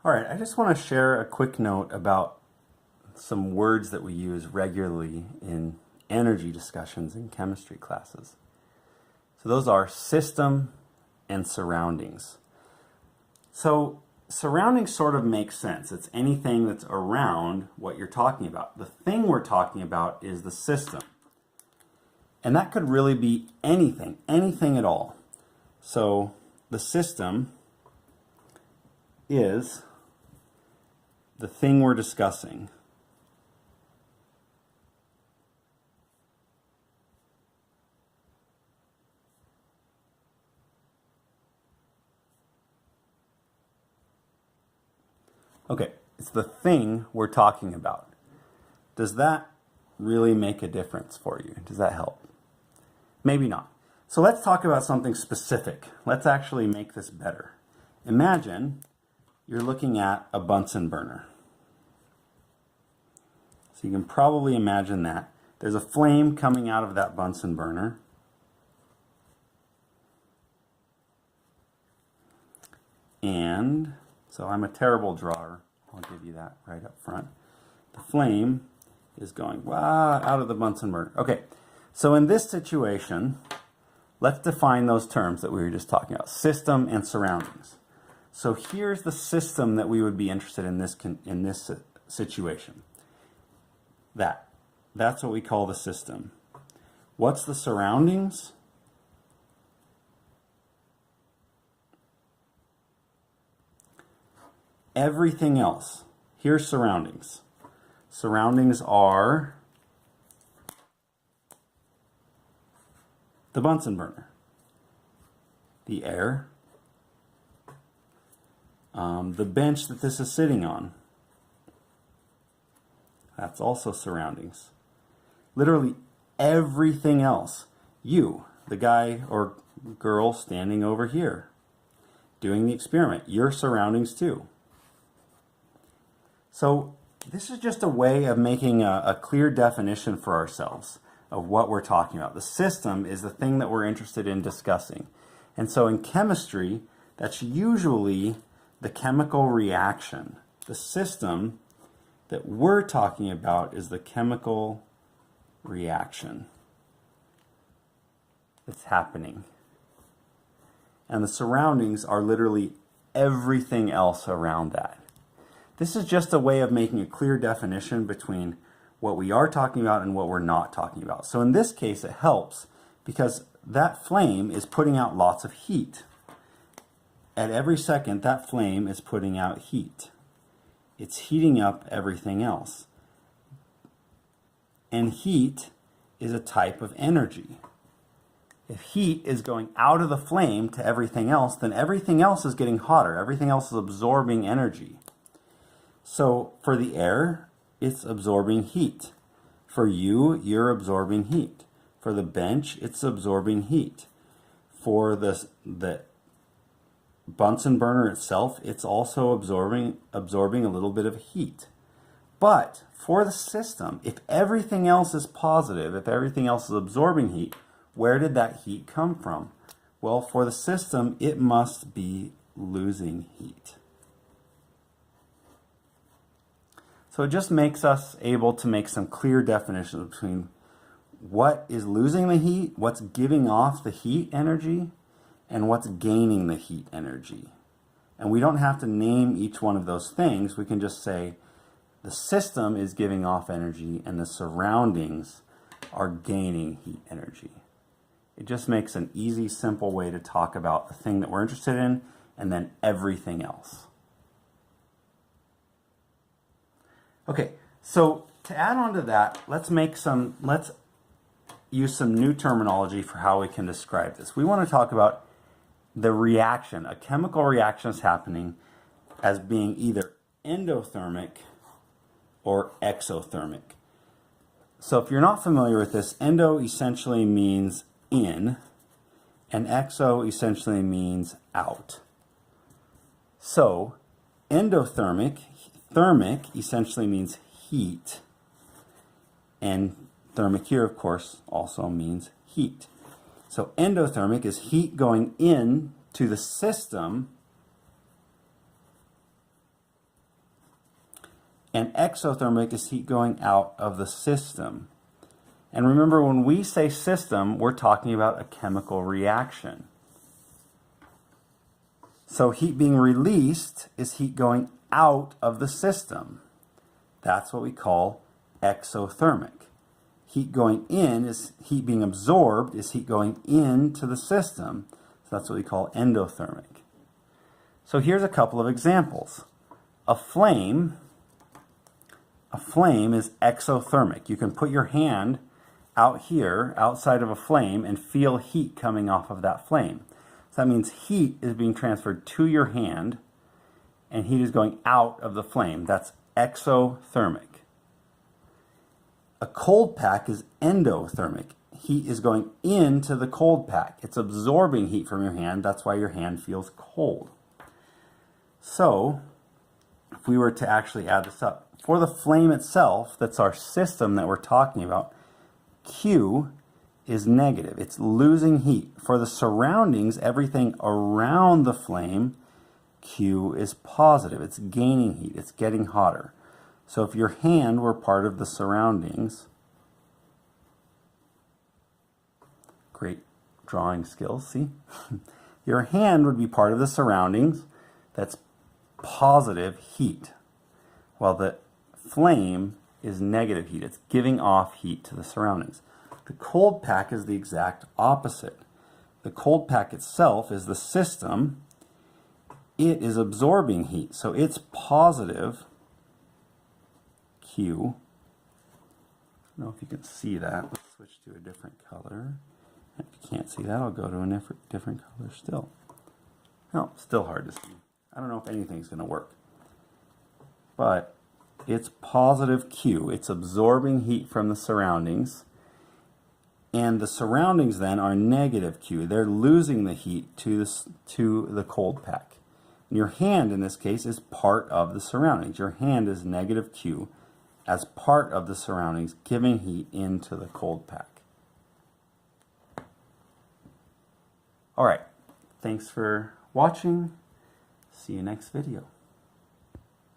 All right, I just want to share a quick note about some words that we use regularly in energy discussions in chemistry classes. So those are system and surroundings. So surroundings sort of makes sense. It's anything that's around what you're talking about. The thing we're talking about is the system. And that could really be anything at all. So the system is the thing we're discussing. Okay, it's the thing we're talking about. Does that really make a difference for you? Does that help? Maybe not. So let's talk about something specific. Let's actually make this better. Imagine you're looking at a Bunsen burner. So you can probably imagine that. There's a flame coming out of that Bunsen burner. And so I'm a terrible drawer. I'll give you that right up front. The flame is going out of the Bunsen burner. Okay, so in this situation, let's define those terms that we were just talking about, system and surroundings. So here's the system that we would be interested in this situation. That's what we call the system. What's the surroundings? Everything else. Here's surroundings. Surroundings are the Bunsen burner, the air, the bench that this is sitting on. That's also surroundings. Literally everything else. You, the guy or girl standing over here, doing the experiment, your surroundings too. So this is just a way of making a clear definition for ourselves of what we're talking about. The system is the thing that we're interested in discussing. And so in chemistry, that's usually the chemical reaction. The system that we're talking about is the chemical reaction that's happening. And the surroundings are literally everything else around that. This is just a way of making a clear definition between what we are talking about and what we're not talking about. So in this case, it helps because that flame is putting out lots of heat. At every second, that flame is putting out heat. It's heating up everything else. And heat is a type of energy. If heat is going out of the flame to everything else, then everything else is getting hotter. Everything else is absorbing energy. So for the air, it's absorbing heat. For you, you're absorbing heat. For the bench, it's absorbing heat. For the Bunsen burner itself, it's also absorbing a little bit of heat. But for the system, if everything else is positive, if everything else is absorbing heat, where did that heat come from? Well, for the system, it must be losing heat. So it just makes us able to make some clear definitions between what is losing the heat, what's giving off the heat energy, and what's gaining the heat energy. And we don't have to name each one of those things. We can just say the system is giving off energy and the surroundings are gaining heat energy. It just makes an easy, simple way to talk about the thing that we're interested in and then everything else. Okay, so to add on to that, let's use some new terminology for how we can describe this. We want to talk about the reaction. A chemical reaction is happening as being either endothermic or exothermic. So if you're not familiar with this, endo essentially means in, and exo essentially means out. So endothermic, thermic essentially means heat, and thermic here, of course, also means heat. So endothermic is heat going in to the system And exothermic is heat going out of the system. And remember, when we say system, we're talking about a chemical reaction. So heat being released is heat going out of the system. That's what we call exothermic. Heat going in is heat being absorbed, is heat going into the system. So that's what we call endothermic. So here's a couple of examples. A flame is exothermic. You can put your hand out here, outside of a flame, and feel heat coming off of that flame. So that means heat is being transferred to your hand, and heat is going out of the flame. That's exothermic. A cold pack is endothermic. Heat is going into the cold pack. It's absorbing heat from your hand. That's why your hand feels cold. So, if we were to actually add this up, for the flame itself, that's our system that we're talking about, Q is negative. It's losing heat. For the surroundings, everything around the flame, Q is positive. It's gaining heat. It's getting hotter. So if your hand were part of the surroundings, great drawing skills, see? Your hand would be part of the surroundings. That's positive heat, while the flame is negative heat. It's giving off heat to the surroundings. The cold pack is the exact opposite. The cold pack itself is the system. It is absorbing heat, so it's positive Q. I don't know if you can see that. Let's switch to a different color. If you can't see that, I'll go to a different color still. No, still hard to see. I don't know if anything's going to work. But it's positive Q. It's absorbing heat from the surroundings. And the surroundings then are negative Q. They're losing the heat to the cold pack. And your hand, in this case, is part of the surroundings. Your hand is negative Q as part of the surroundings, giving heat into the cold pack. All right. Thanks for watching. See you next video.